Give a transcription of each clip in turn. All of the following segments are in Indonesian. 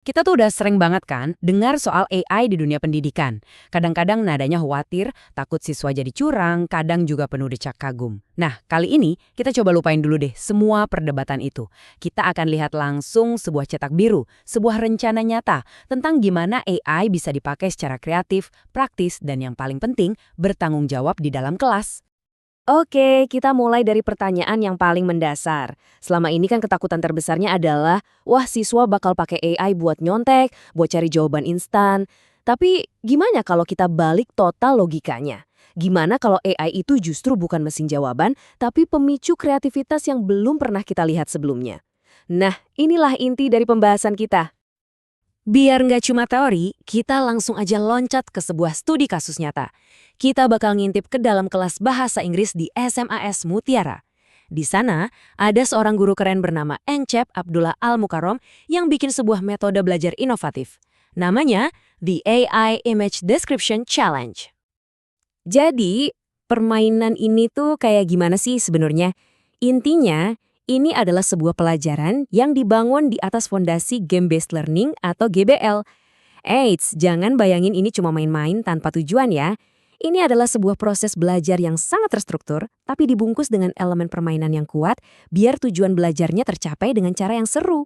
Kita tuh udah sering banget kan dengar soal AI di dunia pendidikan. Kadang-kadang nadanya khawatir, takut siswa jadi curang, kadang juga penuh decak kagum. Nah, kali ini kita coba lupain dulu deh semua perdebatan itu. Kita akan lihat langsung sebuah cetak biru, sebuah rencana nyata tentang gimana AI bisa dipakai secara kreatif, praktis, dan yang paling penting, bertanggung jawab di dalam kelas. Oke, kita mulai dari pertanyaan yang paling mendasar. Selama ini kan ketakutan terbesarnya adalah, wah siswa bakal pakai AI buat nyontek, buat cari jawaban instan. Tapi gimana kalau kita balik total logikanya? Gimana kalau AI itu justru bukan mesin jawaban, tapi pemicu kreativitas yang belum pernah kita lihat sebelumnya? Nah, inilah inti dari pembahasan kita. Biar nggak cuma teori, kita langsung aja loncat ke sebuah studi kasus nyata. Kita bakal ngintip ke dalam kelas bahasa Inggris di SMAS Mutiara. Di sana, ada seorang guru keren bernama Encep Abdullah Al-Mukarrom yang bikin sebuah metode belajar inovatif. Namanya The AI Image Description Challenge. Jadi, permainan ini tuh kayak gimana sih sebenarnya? Intinya, ini adalah sebuah pelajaran yang dibangun di atas fondasi game-based learning atau GBL. Eits, jangan bayangin ini cuma main-main tanpa tujuan ya. Ini adalah sebuah proses belajar yang sangat terstruktur, tapi dibungkus dengan elemen permainan yang kuat, biar tujuan belajarnya tercapai dengan cara yang seru.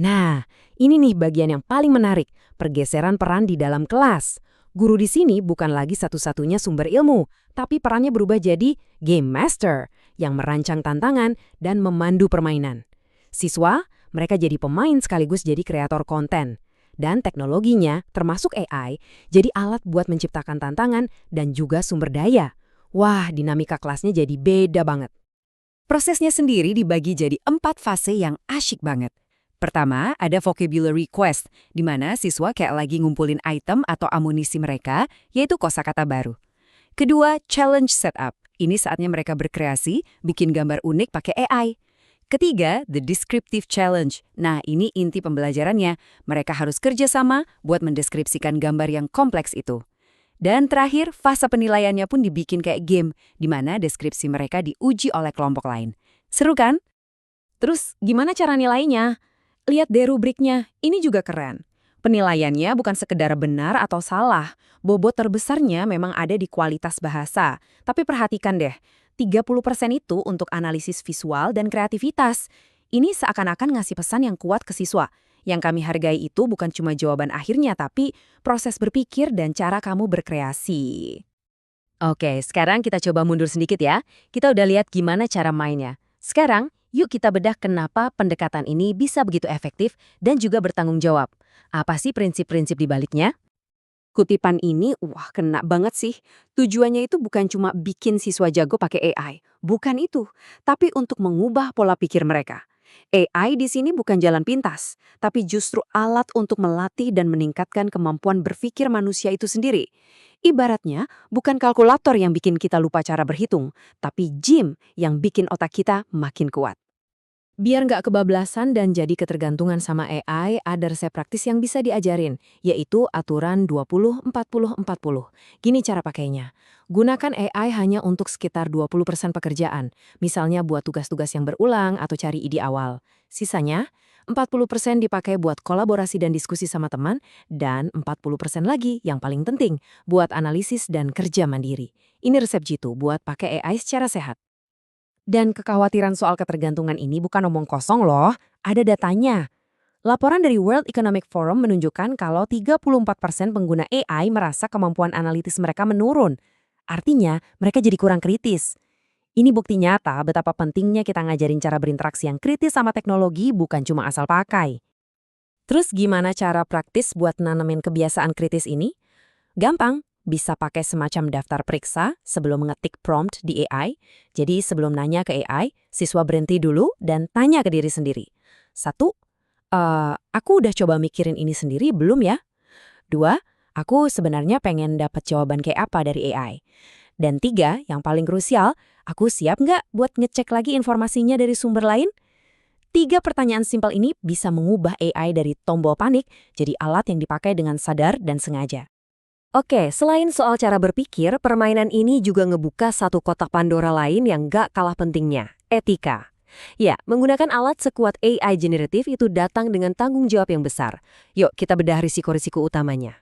Nah, ini nih bagian yang paling menarik, pergeseran peran di dalam kelas. Guru di sini bukan lagi satu-satunya sumber ilmu, tapi perannya berubah jadi game master yang merancang tantangan dan memandu permainan. Siswa, mereka jadi pemain sekaligus jadi kreator konten. Dan teknologinya, termasuk AI, jadi alat buat menciptakan tantangan dan juga sumber daya. Wah, dinamika kelasnya jadi beda banget. Prosesnya sendiri dibagi jadi 4 fase yang asyik banget. Pertama, ada vocabulary quest, di mana siswa kayak lagi ngumpulin item atau amunisi mereka, yaitu kosakata baru. Kedua, challenge setup. Ini saatnya mereka berkreasi, bikin gambar unik pakai AI. Ketiga, the descriptive challenge. Nah, ini inti pembelajarannya. Mereka harus kerjasama buat mendeskripsikan gambar yang kompleks itu. Dan terakhir, fase penilaiannya pun dibikin kayak game, di mana deskripsi mereka diuji oleh kelompok lain. Seru kan? Terus, gimana cara nilainya? Lihat deh rubriknya, ini juga keren. Penilaiannya bukan sekedar benar atau salah. Bobot terbesarnya memang ada di kualitas bahasa. Tapi perhatikan deh, 30% itu untuk analisis visual dan kreativitas. Ini seakan-akan ngasih pesan yang kuat ke siswa. Yang kami hargai itu bukan cuma jawaban akhirnya, tapi proses berpikir dan cara kamu berkreasi. Oke, sekarang kita coba mundur sedikit ya. Kita udah lihat gimana cara mainnya. Sekarang, yuk kita bedah kenapa pendekatan ini bisa begitu efektif dan juga bertanggung jawab. Apa sih prinsip-prinsip di baliknya? Kutipan ini, wah kena banget sih. Tujuannya itu bukan cuma bikin siswa jago pakai AI. Bukan itu. Tapi untuk mengubah pola pikir mereka. AI di sini bukan jalan pintas, tapi justru alat untuk melatih dan meningkatkan kemampuan berpikir manusia itu sendiri. Ibaratnya, bukan kalkulator yang bikin kita lupa cara berhitung, tapi gym yang bikin otak kita makin kuat. Biar nggak kebablasan dan jadi ketergantungan sama AI, ada resep praktis yang bisa diajarin, yaitu aturan 20-40-40. Gini cara pakainya. Gunakan AI hanya untuk sekitar 20% pekerjaan, misalnya buat tugas-tugas yang berulang atau cari ide awal. Sisanya, 40% dipakai buat kolaborasi dan diskusi sama teman, dan 40% lagi yang paling penting, buat analisis dan kerja mandiri. Ini resep jitu buat pakai AI secara sehat. Dan kekhawatiran soal ketergantungan ini bukan omong kosong loh, ada datanya. Laporan dari World Economic Forum menunjukkan kalau 34% pengguna AI merasa kemampuan analitis mereka menurun. Artinya, mereka jadi kurang kritis. Ini bukti nyata betapa pentingnya kita ngajarin cara berinteraksi yang kritis sama teknologi bukan cuma asal pakai. Terus gimana cara praktis buat nanemin kebiasaan kritis ini? Gampang. Bisa pakai semacam daftar periksa sebelum mengetik prompt di AI. Jadi sebelum nanya ke AI, siswa berhenti dulu dan tanya ke diri sendiri. 1, aku udah coba mikirin ini sendiri belum ya? 2, aku sebenarnya pengen dapat jawaban kayak apa dari AI. Dan 3, yang paling krusial, aku siap nggak buat ngecek lagi informasinya dari sumber lain? 3 pertanyaan simpel ini bisa mengubah AI dari tombol panik jadi alat yang dipakai dengan sadar dan sengaja. Oke, selain soal cara berpikir, permainan ini juga ngebuka satu kotak Pandora lain yang gak kalah pentingnya, etika. Ya, menggunakan alat sekuat AI generatif itu datang dengan tanggung jawab yang besar. Yuk, kita bedah risiko-risiko utamanya.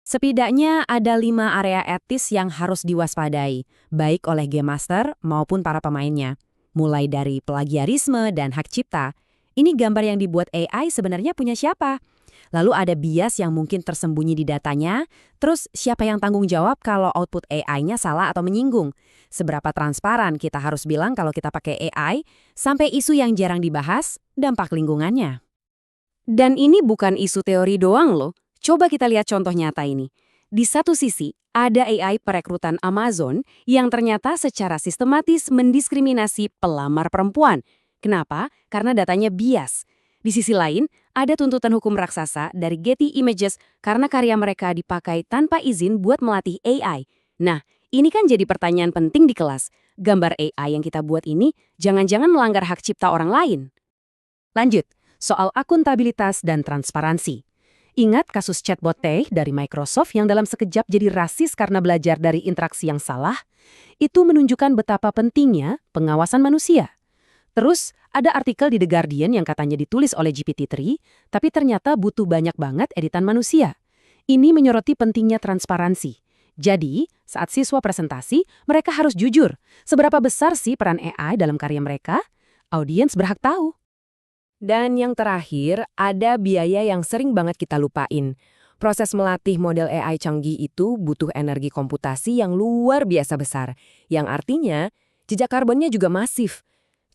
Setidaknya ada 5 area etis yang harus diwaspadai, baik oleh game master maupun para pemainnya. Mulai dari plagiarisme dan hak cipta, ini gambar yang dibuat AI sebenarnya punya siapa? Lalu ada bias yang mungkin tersembunyi di datanya, terus siapa yang tanggung jawab kalau output AI-nya salah atau menyinggung? Seberapa transparan kita harus bilang kalau kita pakai AI, sampai isu yang jarang dibahas, dampak lingkungannya. Dan ini bukan isu teori doang loh. Coba kita lihat contoh nyata ini. Di satu sisi, ada AI perekrutan Amazon yang ternyata secara sistematis mendiskriminasi pelamar perempuan. Kenapa? Karena datanya bias. Di sisi lain, ada tuntutan hukum raksasa dari Getty Images karena karya mereka dipakai tanpa izin buat melatih AI. Nah, ini kan jadi pertanyaan penting di kelas. Gambar AI yang kita buat ini jangan-jangan melanggar hak cipta orang lain. Lanjut, soal akuntabilitas dan transparansi. Ingat kasus chatbot Tay dari Microsoft yang dalam sekejap jadi rasis karena belajar dari interaksi yang salah? Itu menunjukkan betapa pentingnya pengawasan manusia. Terus, ada artikel di The Guardian yang katanya ditulis oleh GPT-3, tapi ternyata butuh banyak banget editan manusia. Ini menyoroti pentingnya transparansi. Jadi, saat siswa presentasi, mereka harus jujur. Seberapa besar sih peran AI dalam karya mereka? Audiens berhak tahu. Dan yang terakhir, ada biaya yang sering banget kita lupain. Proses melatih model AI canggih itu butuh energi komputasi yang luar biasa besar, yang artinya jejak karbonnya juga masif.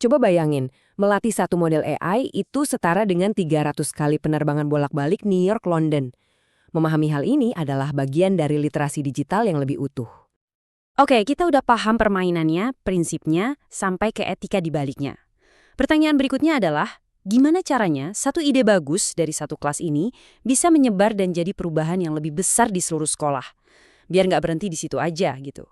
Coba bayangin, melatih satu model AI itu setara dengan 300 kali penerbangan bolak-balik New York-London. Memahami hal ini adalah bagian dari literasi digital yang lebih utuh. Oke, kita udah paham permainannya, prinsipnya, sampai ke etika di baliknya. Pertanyaan berikutnya adalah, gimana caranya satu ide bagus dari satu kelas ini bisa menyebar dan jadi perubahan yang lebih besar di seluruh sekolah? Biar nggak berhenti di situ aja gitu.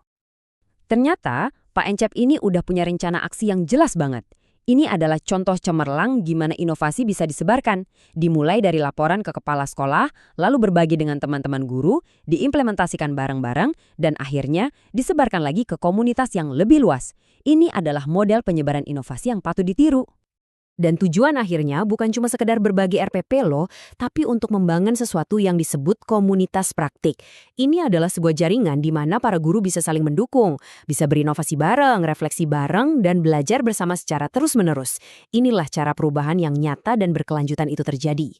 Ternyata, Pak Encep ini udah punya rencana aksi yang jelas banget. Ini adalah contoh cemerlang gimana inovasi bisa disebarkan. Dimulai dari laporan ke kepala sekolah, lalu berbagi dengan teman-teman guru, diimplementasikan bareng-bareng, dan akhirnya disebarkan lagi ke komunitas yang lebih luas. Ini adalah model penyebaran inovasi yang patut ditiru. Dan tujuan akhirnya bukan cuma sekedar berbagi RPP loh, tapi untuk membangun sesuatu yang disebut komunitas praktik. Ini adalah sebuah jaringan di mana para guru bisa saling mendukung, bisa berinovasi bareng, refleksi bareng, dan belajar bersama secara terus-menerus. Inilah cara perubahan yang nyata dan berkelanjutan itu terjadi.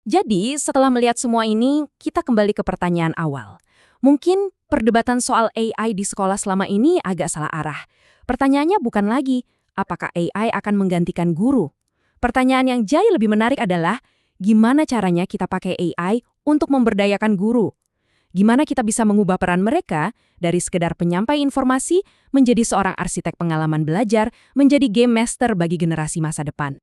Jadi, setelah melihat semua ini, kita kembali ke pertanyaan awal. Mungkin perdebatan soal AI di sekolah selama ini agak salah arah. Pertanyaannya bukan lagi, apakah AI akan menggantikan guru? Pertanyaan yang jauh lebih menarik adalah, gimana caranya kita pakai AI untuk memberdayakan guru? Gimana kita bisa mengubah peran mereka dari sekedar penyampai informasi menjadi seorang arsitek pengalaman belajar, menjadi game master bagi generasi masa depan?